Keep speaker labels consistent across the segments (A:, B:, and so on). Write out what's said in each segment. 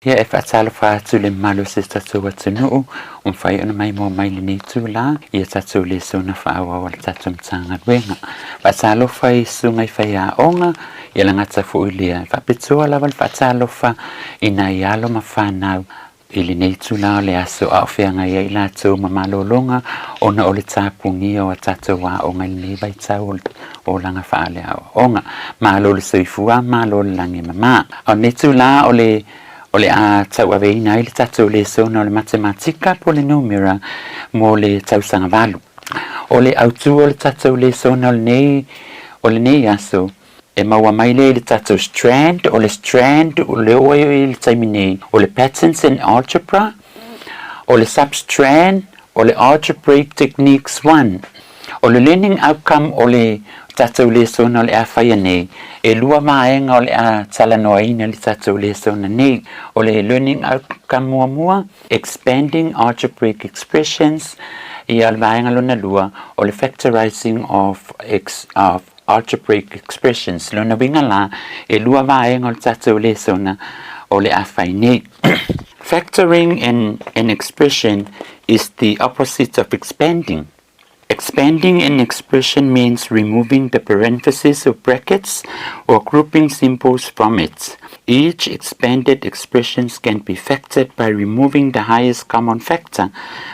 A: Ia e whaatalofa atu le malo se tatou atu nuu, whai ona mai mo mai ni tu la, ia tatou le sona whaawa wala tatou mtanga ruenga. Whaatalofa I sunga I whai a onga, ia la ngata fu ilia. Whapetua la wal whaatalofa ina I alo ma whanau. Ili nei tu la le aso a ofeanga ia I la tau mamalolonga, ona o le tapungia o a tatou wa onga ni vai tau o langa whaale a onga. Malo le soifua, malo le langi mama. O ne tu la o le a tau aveina I le tatou le sona o le matematika po le numera mo le tau sanga valu. O le autu o le tatou le sona o le nei aso. E maua mai le tatou strand, o le oe I le taimine, o le patterns in algebra, o le substrand, o le algebraic techniques 1. O le learning outcome o le tatou le sona o le a whaia nei, e lua maenga o le a talanoaina le tatou le sona nei, o le learning outcome mua, expanding algebraic expressions, I al maenga lona lua, o le factorizing of algebraic expressions. Lona winga la, e lua maenga o le tatou le sona o le a whai nei. Factoring an expression is the opposite of expanding. Expanding an expression means removing the parentheses or brackets or grouping symbols from it. Each expanded expression can be factored by removing the highest common factor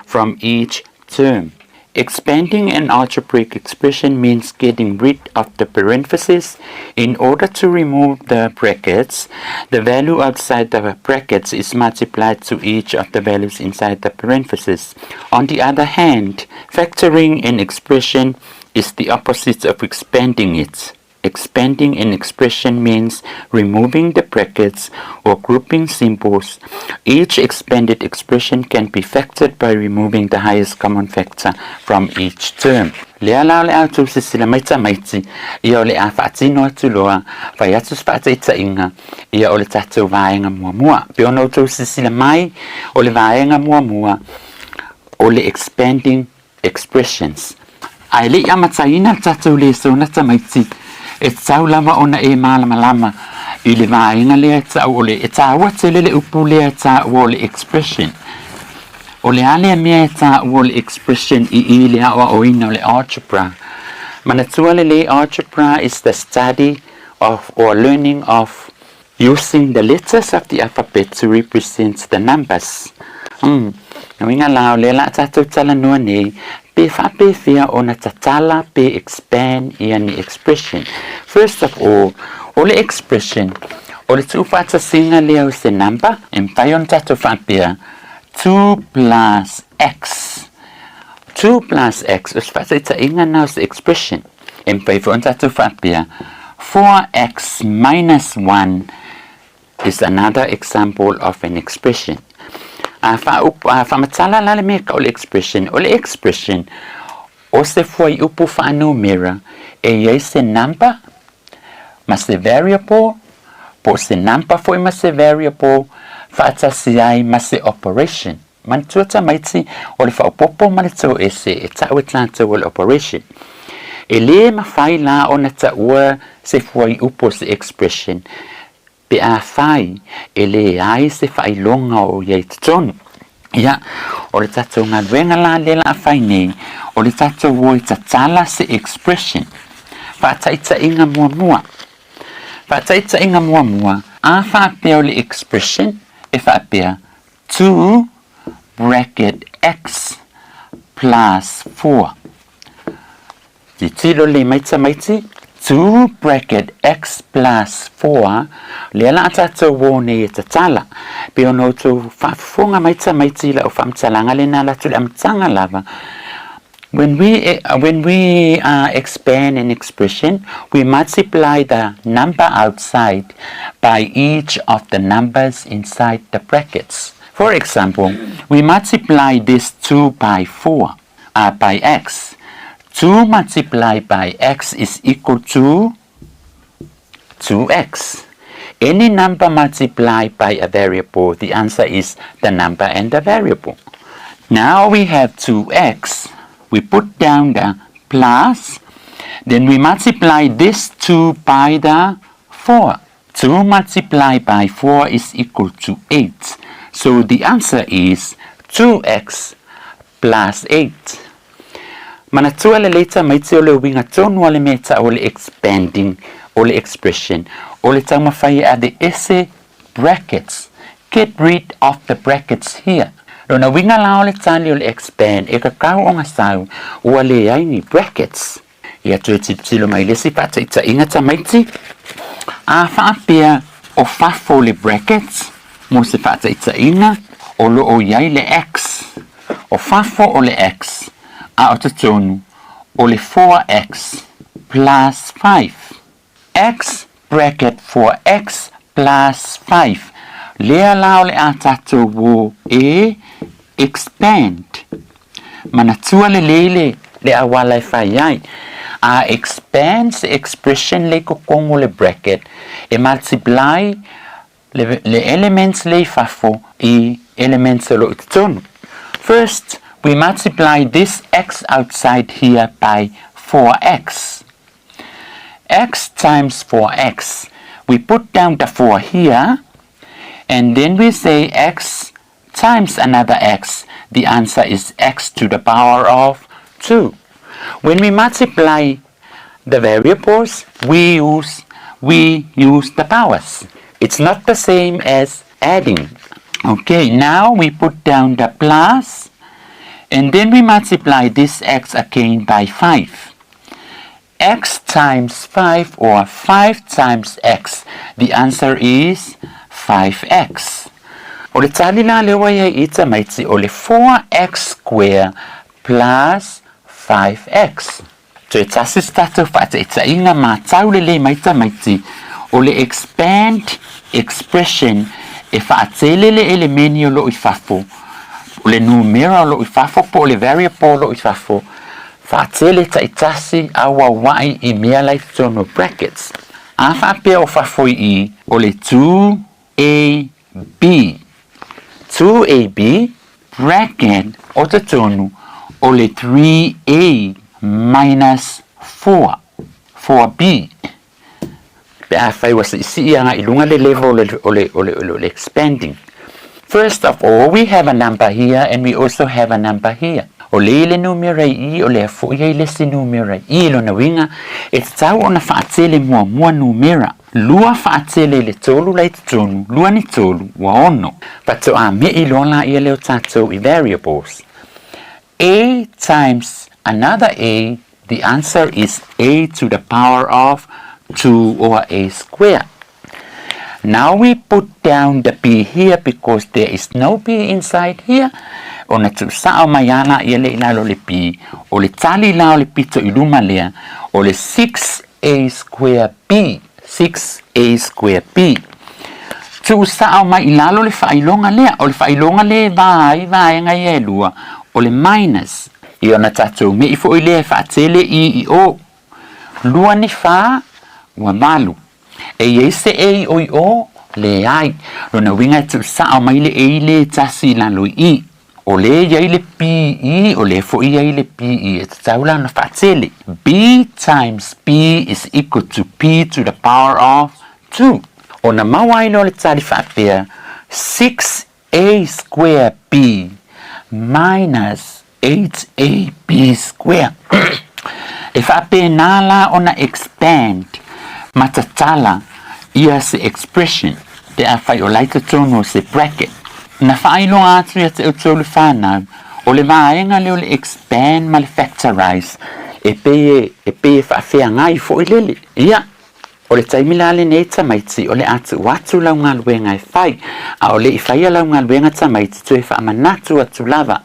A: from each term. Expanding an algebraic expression means getting rid of the parentheses. In order to remove the brackets, the value outside the brackets is multiplied to each of the values inside the parentheses. On the other hand, factoring an expression is the opposite of expanding it. Expanding an expression means removing the brackets or grouping symbols. Each expanded expression can be factored by removing the highest common factor from each term. Lea lao le autu sisila maita maiti, ia o le a whaatino atu loa, whai atu whaataita inga, ia o le tatou vaenga mua mua. Pe ono tau sisila mai, o le vaenga mua mua, o le expanding expressions. Ai le amataina tatou le sonata maiti, e tau lama ona e malama lama I le vaenga lea tau o le e taua tele le upu lea tau o le expression. O le alea mea tau o le expression I lea o ina o le algebra. Manatua le algebra is the study of or learning of using the letters of the alphabet to represent the numbers. Winga lao le la tatou tala noa nei, pe whape fia ona tatala pe expand I any expression. First of all, o le expression, o le tūwhata singa leo se number, and pai on tatou whapea, 2 plus x. 2 plus x, os whata ita inga nao se expression, and pai on tatou whapea, 4x minus 1 is another example of an expression. Whamatala la le mea ka o le expression. O le expression, o se fwai upu whanumera, e iei se number, ma se variable, po se number fwai ma se variable, whaata si ai ma se operation. Man tuata maiti, o le whaupopo ma le tau e tau e tlantou o le operation. E le ma whai la o na ta ua se fwai upu se expression, pe a whai, e le ai se whai longa o iei tutonu. Ia, o le tatou ngā ruenga la le la whai nei, o le tatou woi tatala se expression. Whaataita inga mua mua. Whaataita inga mua mua, a whaapea o le expression, e whaapea 2 bracket x plus 4. Ti tilo le maita maiti, 2 bracket x plus 4, le la tatou wone e tatala. Pe ono tu whafunga maita maiti la o whamtalanga le na la tu le amtanga lava. When we expand an expression, we multiply the number outside by each of the numbers inside the brackets. For example, we multiply this 2 by 4, by x. 2 multiplied by x is equal to 2x. Any number multiplied by a variable, the answer is the number and the variable. Now we have 2x. We put down the plus, then we multiply this 2 by the 4. 2 multiplied by 4 is equal to 8. So the answer is 2x plus 8. Mana tuale later maiti ole winga tonu ole meta ole expanding ole expression. Ole tama fai ade esse brackets. Get rid of the brackets here. Dona winga la ole tali ole expand. Eka kau onga sau ole yaini brackets. Ia tue tilo mai lesi pata ita inga tamaiti. A whaapea o fafo le brackets. Mo se pata ita inga. O lo o yai le x. O fafo o le x. A o tatonu o le 4x plus 5. X bracket 4x plus 5. Lea lao le a tato wo e expand. Mana tua le leile le awala e whaiai. A expands the expression le kokongo le bracket. E multiply le elements le fafo e elements lo itatonu. First, we multiply this x outside here by 4x. X times 4x. We put down the 4 here, and then we say x times another x. The answer is x to the power of 2. When we multiply the variables, we use the powers. It's not the same as adding. Okay, now we put down the plus, and then we multiply this x again by 5. X times 5 or 5 times x. The answer is 5x. Ole tali la lewa ya ita maiti ole 4x square plus 5x. So it's a sister fata ita inga matau le maita maiti ole expand expression e faatele le elementi lo ifafo. Ole numero lo ifafo po ole variable lo ifafo. Faatele ta itasi awa wai I mea life zone brackets. Afa pe o fafo I ole 2ab. 2ab bracket o tatonu ole 3a minus 4. 4b. Beafai was isianga ilunga le level ole expanding. First of all, we have a number here and we also have a number here. Ole le numero I ole fo ia le si numero I lo na winga it's tau ona faatele mua numera. Lua faatele le tolu le tonu, lua ni tolu wa ono. Pato a me I lona ia le tato I variables. A times another a, the answer is a to the power of 2 or a square. Now we put down the b here because there is no b inside here. Ona tu sao mayana ia le ilalo le b. O le tali lao le pito iluma lea. O le 6a square b. 6a square b. Tu sao mai ilalo le failonga lea. O le failonga le vai ngai e lua. O le minus. I ona tatu me ifo ile faatele I o. Lua ni fa wa malu. E ese e o le ai. Lona winga tu sao mai le e le tasi la lo I. O le ia le PE, o le fo ia le PE. It's taula na faatele. B times P is equal to P to the power of 2. O na mawai no le tali faapea 6a square B minus 8ab square. E faapea nala ona expand matatala ia se expression. Te a fai o laita tono se bracket. Na failo atu ia te utolu whanau. O le maenga leo le expand ma le factorize. E pe whaafea ngai fo I lele. Ia. O le taimila le ne tamaiti. O le atu watu lau ngā luenga e whai. A o le I whaia lau ngā luenga tamaiti. Tu e whaamanatu atu lava.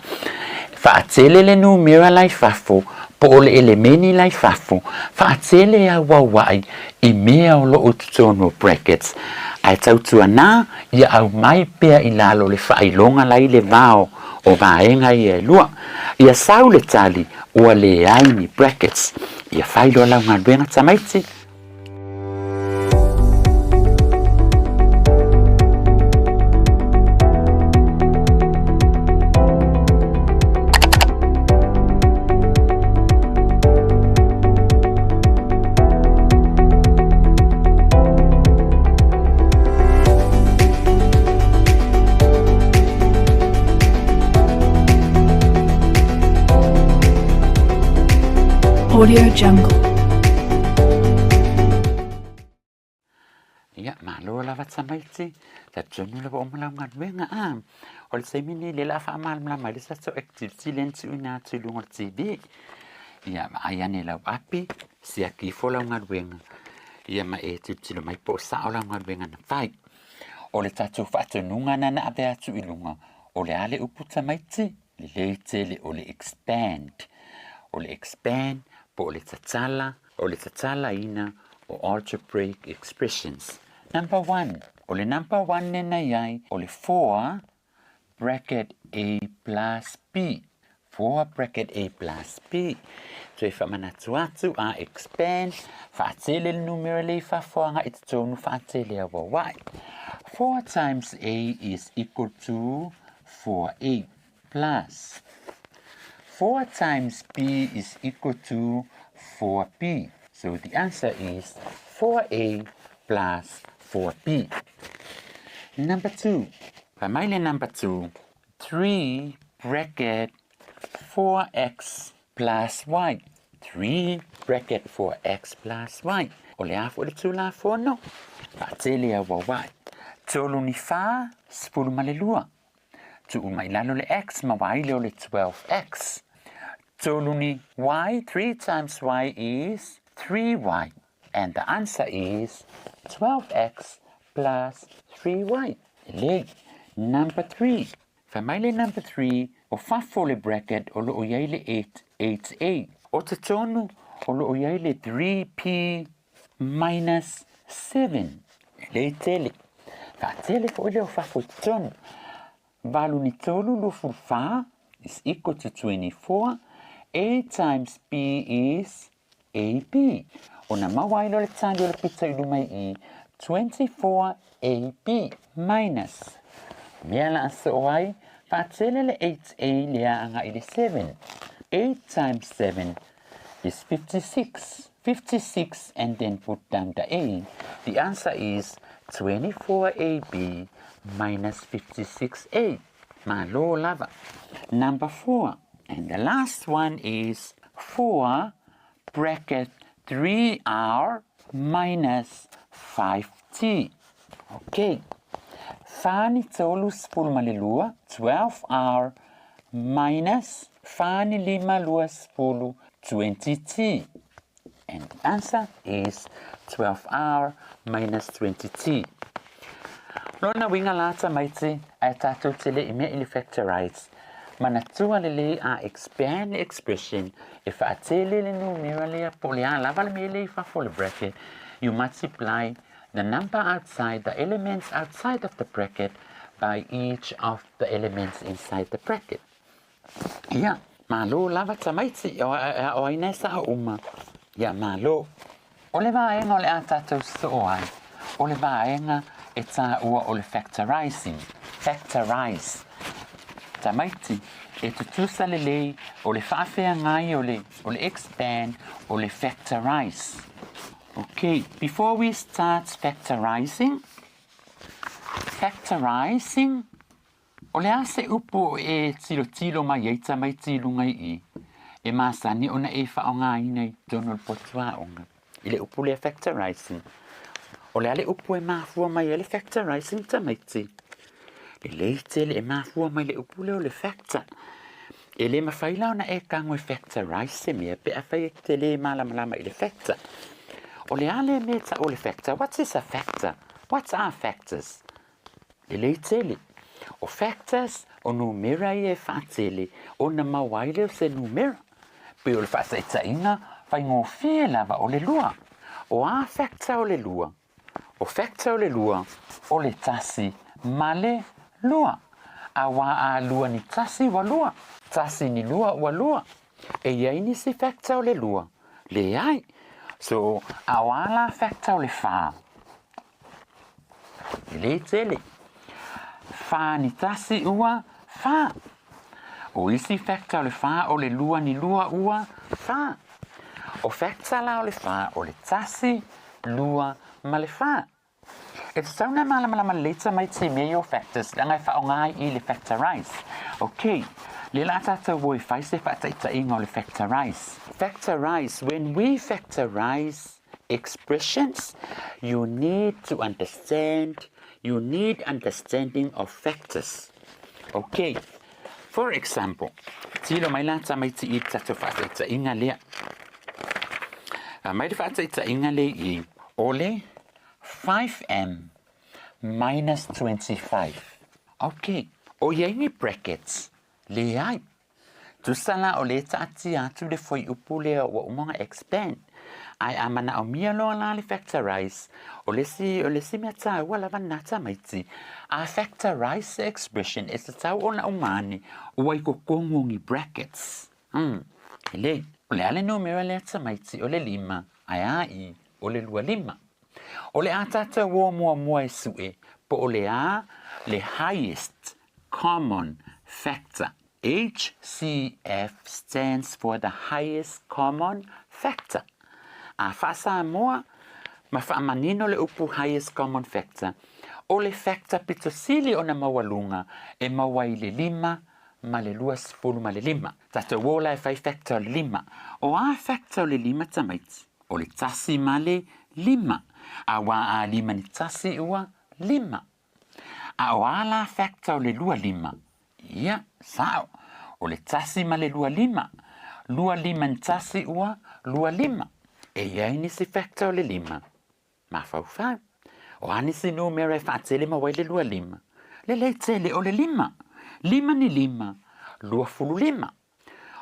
A: Whaatele le numera lai whafo. Po o le elemeni lai whafo. Whaatele a wawai. I mea o lo ututono brackets. Ai tautua nā, ia au mai pea I lalo le whailonga lai le vao o vaenga I e lua. Ia sau le tali ua le aini brackets. Ia whailo lau ngā ruenga tamaiti.
B: Audio Jungle.
A: Ia, malo lava tamaiti. Tatonu lava omala ngadwenga am. Ol semini le la fa mal mala le sa so active silence una tulung TV. Ia, ma ayane la api si aki fola ngadwenga. Ia ma e tilo mai po sa ola ngadwenga na fai. Ole tatu fatununga na na abe atu ilunga. Ole ale upu tamaiti le leite ole expand. Ole expand po ole tatala ina o algebraic expressions. Number 1. Ole number 1 nena yai. Ole 4 bracket A plus B. 4 bracket A plus B. So if I'm atu a expand, faatele numero le fa foanga itonu faatele awa y. 4 times A is equal to 4A plus 4 times B is equal to 4B. So the answer is 4A plus 4B. Number 2. Family number 2. 3 bracket 4x plus y. 3 bracket 4x plus y. Ole afo le tula fo no. Fatele awa y. Tolu ni fa spulu malelua. Tu umailalo le x ma y le ole 12x. Tolu ni y, 3 times y is 3y. And the answer is 12x plus 3y. Leg number 3. Family number 3. O fafole bracket o lo oyaile 8a. O tatonu o lo oyaile 3p minus 7. Le tele. Fa tele fo ile o fafo tatonu. Valu ni tolu lo fulfa is equal to 24. A times B is AB. Ona mawailo le tandi le pizza ilumai I 24AB minus. Miala asa oai, fatele le 8A lea anga ile 7. 8 times 7 is 56. 56 and then put down the A. The answer is 24AB minus 56A. Malo lava. Number 4. And the last one is 4 bracket 3R minus 5T. Okay. Fani tolu spul malilua 12R minus fani lima lua spulu 20T. And the answer is 12R minus 20T. Lona winga lata maiti ay tatu tele ime ili factorize. Manatua lele a expand expression if a tele le numeralia polia laval mele fa full bracket. You multiply the number outside the elements outside of the bracket by each of the elements inside the bracket. Yeah, malo lava tamaiti o inesa uma. Yeah, malo. Ole vaenga ole atatu soai. Ole vaenga eta ua ole factorizing. Factorize. Tamaiti. E tutusa lele ole faafea ngai ole expand ole factorize. Okay, before we start factorizing, ole ase upu e tilo maieita mai tilo ngai I. E masani ona e whaonga inei donol potua onga. Ile upu le factorizing. Ole ale upu e mafua mai ele factorizing tamaiti. Le leite le e mafua mai le upu le ole factor. Ele mawhaila ona e kango e factorizing mea pe a whai te le malamalama ile factor. Ole ale meta ole factor. What is a factor? What are factors? Le leite le. O factors o numera I e whaatele o na mawaile o se numera. Pe o le whaasaita inga whai ngō whie lava o le lua. O a factor o le lua. O factor o le lua o le tasi male lua. A wa a lua ni tasi wa lua. Tasi ni lua wa lua. E iai ni si factor o le lua. Le ai. So a wa la factor o le wha. Le tele. Wha ni tasi ua wha. O isi factor o le wha o le lua ni lua ua wha. O factor la o le wha o le tasi lua ma le wha. E te sauna malama leita mai te meo factors langa I whaongai I le factorize. Okay, Lila tata woi fai se fata ita ingo le factorize. Factorize, when we factorize expressions, you need understanding of factors. Okay, for example, tilo mai lata mai ti ita to fata ita inga lea. Mai fata ita inga le I ole 5m minus 25. Okay, o yengi brackets. Leai. Tu sala o le tati atu le foi upule o umonga expand. Ai amana o mia lo la le factorize. O le si mea ta wala vanata maiti. A factorize the expression is the tau ona umani o ai ko kongongi brackets. Ele. O le ale numero le ta maiti o le 5. Ai o le lua 5. O le atata wo mua e sue. Po o le a le highest common factor. HCF stands for the highest common factor. A fasa moa ma fa manino le upu highest common factor. O le factor pitosili ona mawalunga e mawai le 5 ma le 2 ma le 5. Tato wola e fai factor 5. O a factor le 5 tamaiti. O le tasi ma le 5. A wa a 5 ni tasi ua 5. A o ala factor le 5. Ia, sao. O le tasi ma le 5. 5 ni tasi ua 5. E ia nisi factor le 5. Ma fau. O anisi numero e fatele ma wai le 5. Le tele o le 5. 5 ni 5. 25.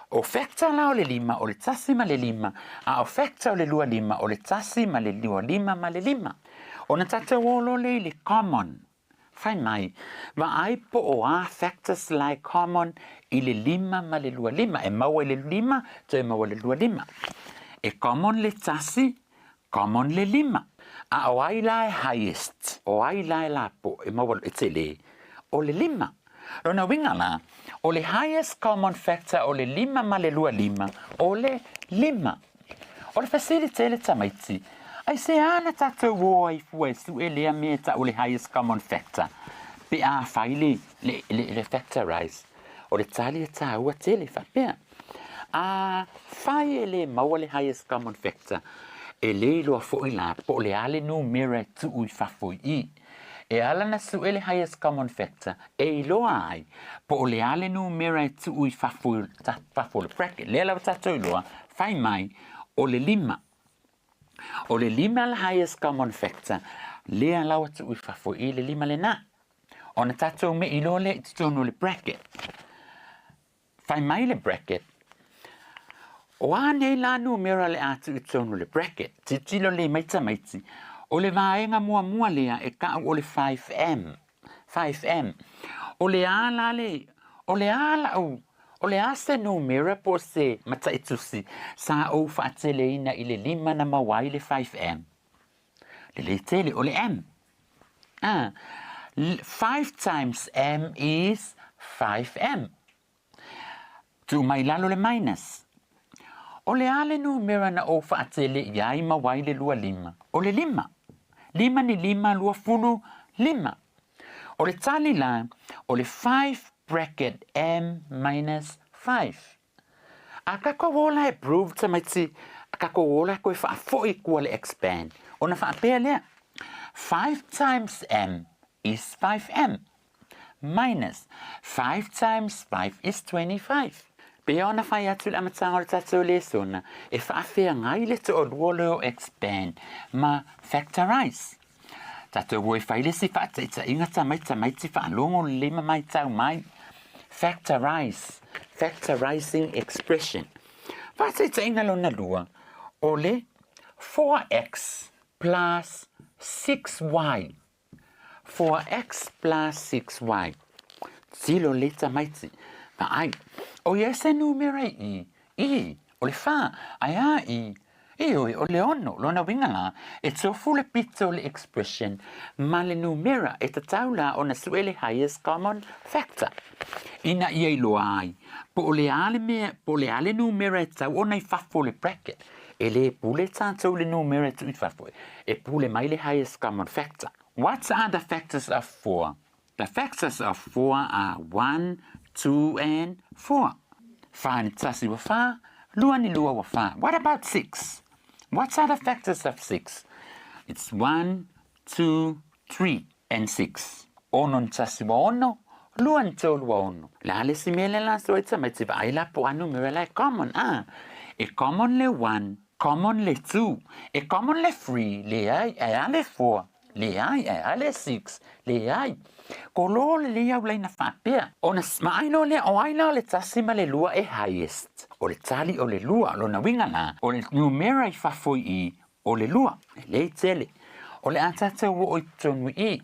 A: O factor la o le 5 o le tasi ma le 5. A o factor o le 5 o le tasi ma le 5 ma le 5. O na tata wolo le common. Fai mai, ma ai po o a factors like common I le 5 ma le 5. E maua le 5, to e maua le 5. E common le tasi, common le 5. A o ai la e highest, o ai la e la po, e maua e tele, o le 5. Rona winga la, o le highest common factor o le 5 ma le 5, o le 5. O le facilite le tamaiti. Ai se ana tata woi fue su ele meta o le highest common factor. Pe a faile le factorize. O le tali ta ua tele fa pe. A faile ma o le highest common factor. E le lo fo la po le ale numero tu u fa fo I. E ala na su ele highest common factor. E lo ai po le ale numero tu u fa fo le bracket. Le la tata lo fai mai o le 5. O le 5 al highest common factor, le alawa tu I fafo I le 5 le na. O na tatou me ilo le titono le bracket. Fai mai le bracket. O ane la numero le atu titono le bracket. Titilo le maiti. O le vaenga mua lea e ka o le 5m. 5m. O le ala o le ase numero po se mata itusi sa o faateleina I le 5 na mawai le 5m. Le tele o le m. 5 times m is 5m. Tu mai lalo le minus. O le ale numero na o faatele iai mawai le 5. O le 5. 5 ni 5 25. O le tali la o le 5 bracket m minus 5. A kako wola e prove tamaiti. A kako wola koe wha foi kua le expand. O na wha pēr lea. 5 times m is 5m. Minus 5 times 5 is 25. Pea ona whai atu le amatanga o le tatou le sona. E wha whea ngai le to o luolo expand. Ma factorize. Tatou woe whaile si whaataita inga tamaiti whaalongo le mai tau mai. Factorizing expression. Whaataita inga lona lua. Ole 4x plus 6y. 4x plus 6y. Silo le tamaiti. Ai. O yese numero I. Ole wha. Ai a I. O le ono, lona winga la, e tofu le pito le expression, ma le numera e tataula o na suele highest common factor. Ina ia I loa ai, po le ale numera e tau o na I fafo le bracket, e le pule tanto le numera tu I fafo, e pule mai le highest common factor. What are the factors of 4? The factors of 4 are 1, 2 and 4. 5 ni tasi wa fa, lua ni lua wa fa. What about 6? What are the factors of 6? It's 1, 2, 3, and 6. Ono ni tasi wa ono, lua ni tolu wa ono. La le si mele la so it's a meti va ila po anu mire like common. E common le 1, common le 2, e common le 3, le ai le 4. Le ai le 6, le ai. Ko lo le au le na whapea. O na smaino le o aina le tasima le lua e highest. O le tali o le lua, lo na winga na. O le numera I whafoi I o le lua. Le tele. O le atata wo o tonu I.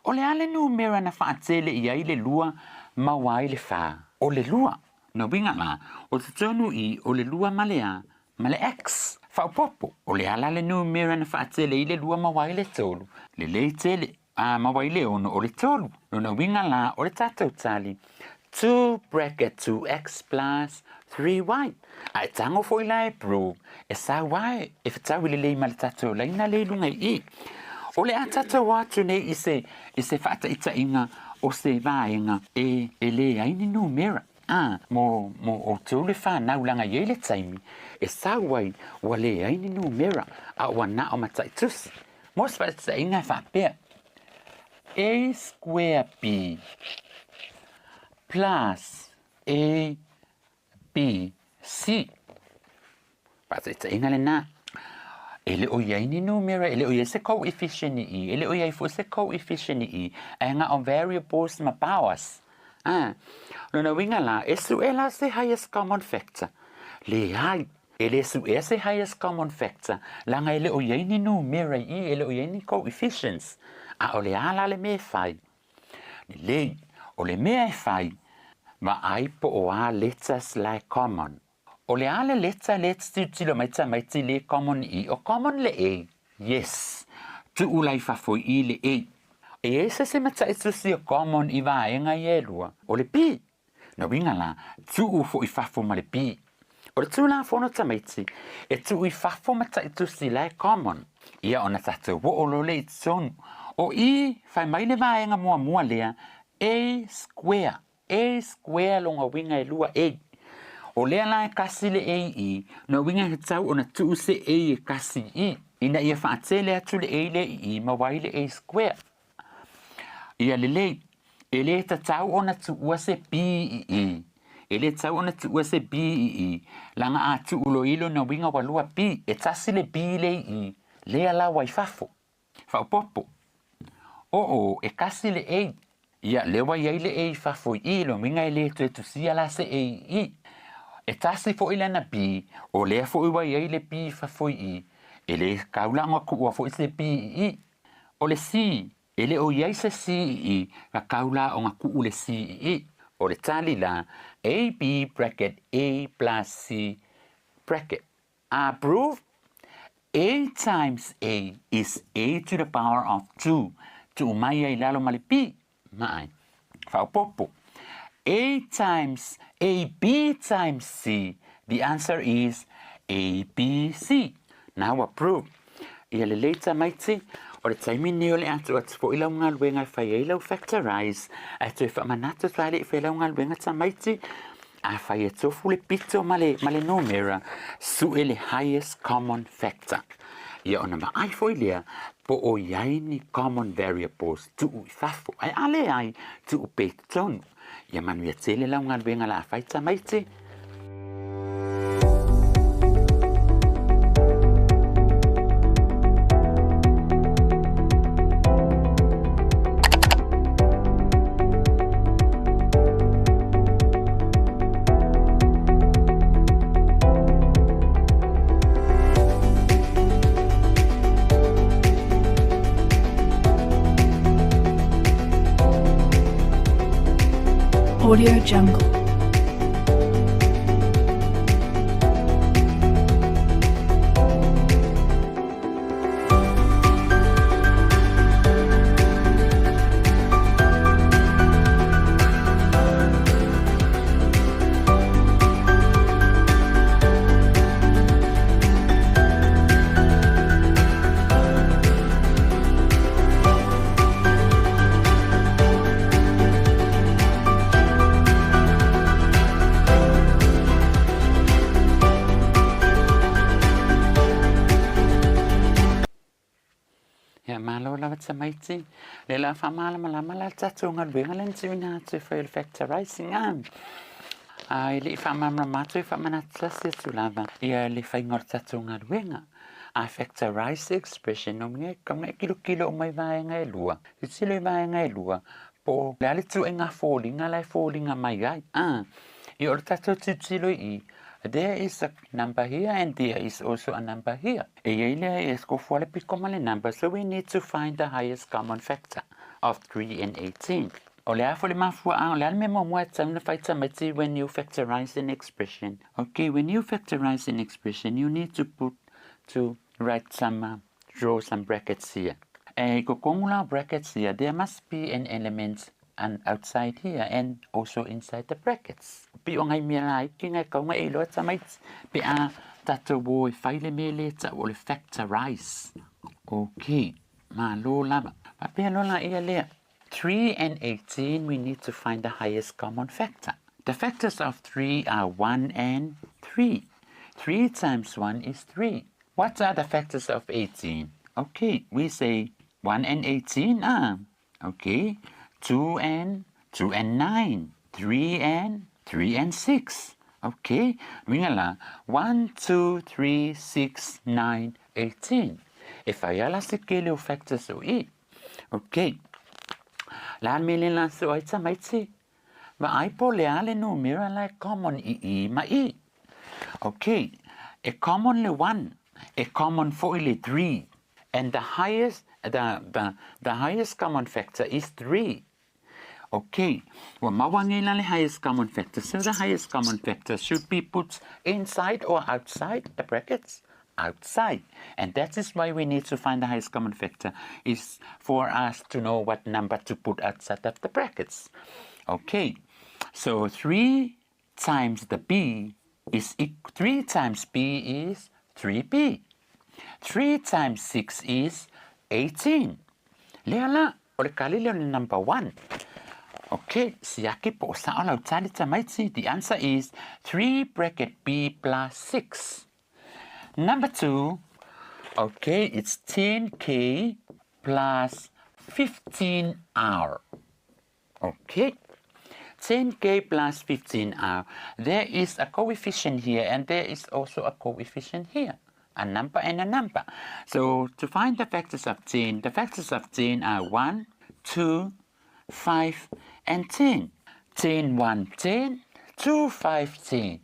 A: O le ale numera na whaatele I ai le lua mawai le wha. O le lua. Na winga na. O te tonu I o le lua malea. Male X. Whaupopo. O le ala le numera na whaatele I le lua mawai le tolu. Le tele. Mawai le ono o le tolu. No winga la o le tatou tali. 2 bracket 2x plus 3y. Ai tango foi la e pro. E sa y. E whetau I le ma le tatou la ina le lunga I. O le atata watu ne I se whata ita inga o se vaenga e le aini numera. Mo o tole fa na ulanga ye le taimi. E sa wai wa le aini numera. A wana o matai tusi. Mo se whata inga whapea. A square B plus A B C. Pasa ita inga le na. Ele o ia ni numera, ele o ia se coefficient I, ele o ia fu se coefficient I. Ainga o variables ma powers. No winga la, esu ela se highest common factor. Le hai. Ele su ese highest common factor. Langa ele o ia ni numera I, ele o ia ni coefficients. O le ala le me fai. Le, o le me fai. Ma ai po o a letters like common. O le ale let's tilo maiti le common I. O common le A. Yes. Tu ulai fafoi I le A. E ese se matai tu si o common I vaenga I elua. O le B. Na winga la, tu u fo I fafo ma le B. O le tu la fono tamaiti. E tu I fafo matai tu si like common. Ia ona tatou wo o lo le itson. O I fai mai le vaenga mua lea. A square longa winga e lua A. O lea la e kasi le A I. No winga he tau ona tu se A e kasi I. Ina ia whaatele atu le A le I ma wai le A square. Ia le. E le ta tau ona tu ua se B I. E le tau ona tu ua se B I. Langa a tu ulo ilo na winga walua B. E tasi le B le I. Lea la wai fafo. Whaupopo. E kasi le A. Ia lewa iai le A fafo I. Lo winga e le tu sia la se A I. E tasi fo ila na B. O lea fo iwa iai le B fafo I. E le kaulanga kuua fo se B I. O le C. E le o iai se C I. Ka kaula o nga kuu le C I. O le tali la. A B bracket A plus C bracket. Prove. A times A is A to the power of 2. Tu mai ai lalo male P. Mai. Whaupopo. A times AB times C. The answer is ABC. Now approve. Ia le leita maiti. O le taimi neo le atu fo ilau ngā luenga whai e ilau factorize. Atu e whamanatu tali e ilau ngā luenga ta maiti. A whai e tofu le pito male numera. Su e le highest common factor. Ia ona ma ai fo ilea. Po o iai ni common variables. Tu u fafo. Ai ale ai. Tu u pe tonu. Ia manuia tele lau ngā luenga la a whai ta maiti.
B: Audio Jungle.
A: Malo la sa maiti. Le la fa mala la tatu ngal wenga len sina to fail factorizing am. Ai le fa mamma mato fa manatsa se sulava. Ia le fa ngor tatu ngal wenga. A factorize expression no me come kilo mai vai ngai lua. Si le vai ngai lua. Po le tu enga falling mai ai. Io tatu tilo I. There is a number here and there is also a number here. Number, so we need to find the highest common factor of 3 and 18. When you factorize an expression, okay, when you factorize an expression, you need to write draw some brackets here. Brackets here, there must be an element and outside here and also inside the brackets. Factorize. Okay. 3 and 18, we need to find the highest common factor. The factors of 3 are 1 and 3. 3 times 1 is 3. What are the factors of 18? Okay, we say 1 and 18 are, okay, 2 and 9, 3 and 6. Okay, 1, 2, 3, 6, 9, 18. If I ask the factors so E. Okay. Lan milin so I might but I poleale numera like common E ma E. Okay, a commonly 1, a common 3, and the highest common factor is 3. Okay, well, the highest common factor. So the highest common factor should be put inside or outside the brackets. Outside, and that is why we need to find the highest common factor, is for us to know what number to put outside of the brackets. Okay, so 3 times the B is 3 times B is 3B. 3 times 6 is 18. Leala, oleh number 1. Okay, siaki po sa olaw tali tamaitsi. The answer is 3 bracket B plus 6. Number 2, okay, it's 10K plus 15R. Okay, 10K plus 15R. There is a coefficient here and there is also a coefficient here. A number and a number. So to find the factors of 10, the factors of 10 are 1, 2, 5, and 10. 10, 1, 10, 2, 5, 10.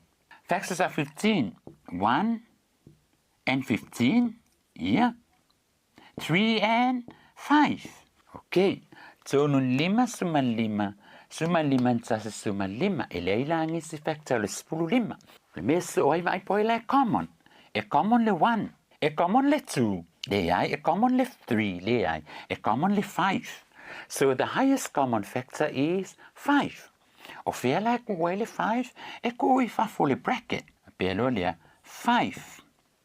A: Factors of 15, 1, and 15, yeah, 3 and 5. Okay, so nun 5 suman 5 sa suman 5, ilailangi si factor 15. Meso ay maipoila common. A common le 1, a common le 2, a common le 3, a common le 5. So the highest common factor is 5. Of like le 5, a koi fa full bracket. Pelolia 5.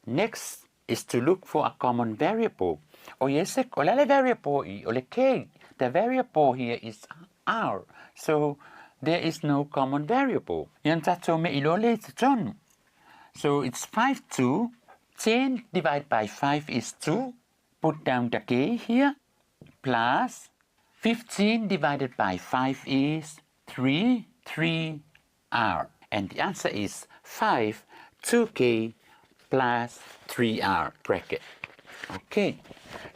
A: Next is to look for a common variable. Yes, ole variable ole K. The variable here is R. So there is no common variable. So it's 5, 2. 10 divided by 5 is 2. Put down the K here. Plus 15 divided by 5 is 3, 3R. And the answer is 5, 2K plus 3R bracket. Okay.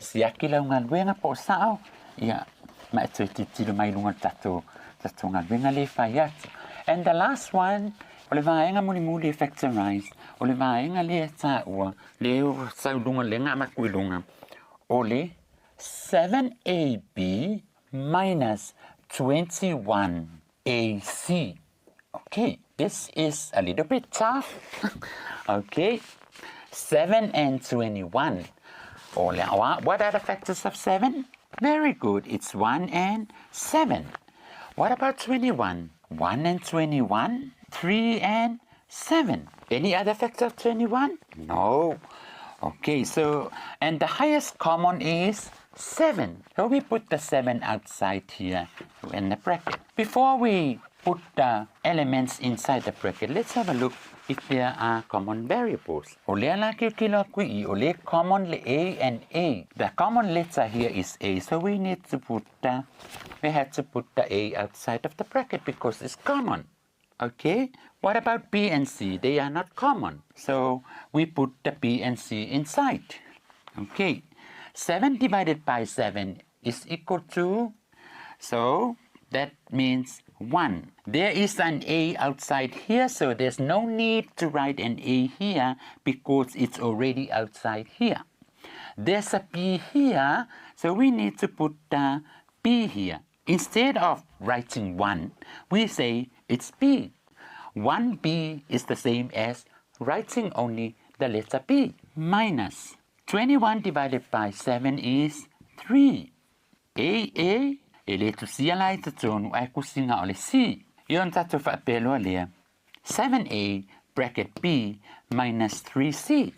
A: Siaki laungan wenga po sao. Ya, maitutitilo may lungan tato ngal wenga le fayat. And the last one, ole vaenga muli factorize. Ole vaenga le tawa le sa lungan le nga makuilunga. Ole 7AB minus 21AC. Okay, this is a little bit tough. Okay. 7 and 21. What are the factors of 7? Very good. It's 1 and 7. What about 21? 1 and 21. 3 and 7. Any other factor of 21? No. Okay, so, and the highest common is 7. So we put the 7 outside here in the bracket. Before we put the elements inside the bracket, let's have a look if there are common variables. O lea la kilo kui o le common le A and A. The common letter here is A, so we need to put we have to put the A outside of the bracket because it's common. Okay, what about B and C? They are not common, so we put the B and C inside. Okay, 7 divided by 7 is equal to, so that means 1. There is an A outside here, so there's no need to write an A here because it's already outside here. There's a B here, so we need to put the B here. Instead of writing 1, we say it's B. 1B is the same as writing only the letter B. Minus 21 divided by 7 is 3. AA, ele tu sia lai tu tonu ai kusinga ole C. Yon tatu whaapelo lea. 7A bracket B minus 3C.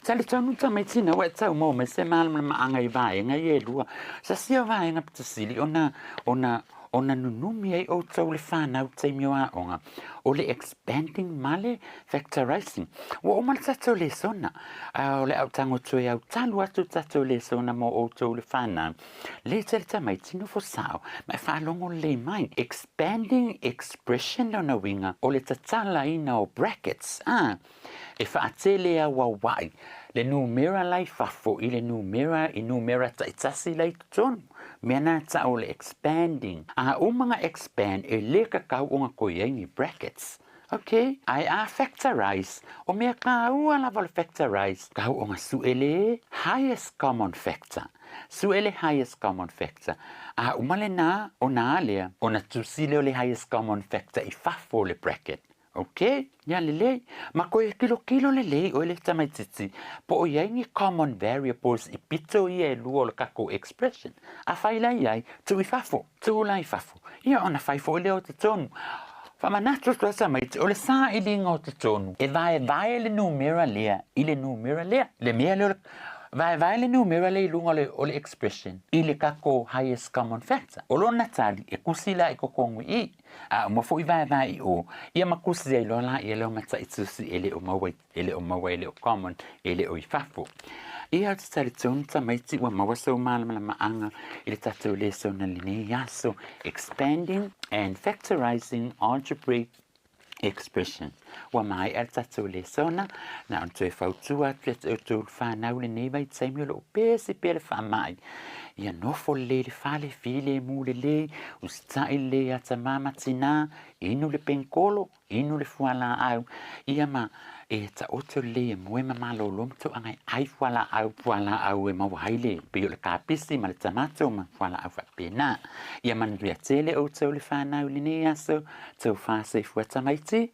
A: Sali tonu ta mai tina wa tau mo me se mal ma angai vai ngai e lua. Sa sia vai ngap tsili ona nunumi ai o tau le whanau te mioa onga. O le expanding male factorizing. Wa o mal tato le sona. O le au tango tue au talu atu tato le sona mo o tau le whanau. Le tele ta mai tino fo sao. Mai whalongo le mai. Expanding expression na winga. O le tatala ina o brackets. E whaatele a wawai. Le numera lai fafo i le numera i numera taitasi lai tonu. Mena ta o le expanding. O mga expand e le kakau o nga koiengi brackets. Okay, I factorize. O mea kaua la vol factorize. Kau o nga suele highest common factor. Suele highest common factor. Umale na o na alea. O na tusile o le highest common factor i fafo le bracket. Okay, ya lele, ma koe kilo lele o le tamai titi, po o iai common variables i pito i e luo le kako expression. A fai lai ai, tu i fafo, tu lai fafo. Ia ona fai fo le o te tonu. Whamanato tua tamai o le sa i linga o te tonu. E vai le numera lea, i le numera lea. Le mea le vai le numera le lunga o le expression. I le kako highest common factor. O lo natali e kusila e kokongu i. Uma fo i vai o. Ia makusi ai lola i leo mata i tusi ele o mawai, ele o common, ele o i fafo. Ia te tari tonu tamaiti wa mawaso malama maanga i le tatou le so na line yaso expanding and factorizing algebraic expression. Wa mai al tatou le sona na on te fautua tlet o tu whanau le nei vai tsaimio lo pese pele whamai. Ia nofo le fale file mu le ustai le ata mama tina inu le penkolo inu le fuala au. Ia ma e ta oto le muema malo lomto angai ai fuala au e mawaile pio le kapisi ma le tamato ma fuala au pena. Ia man ria tele o tau le whanau le nei aso tau whase fuata maiti.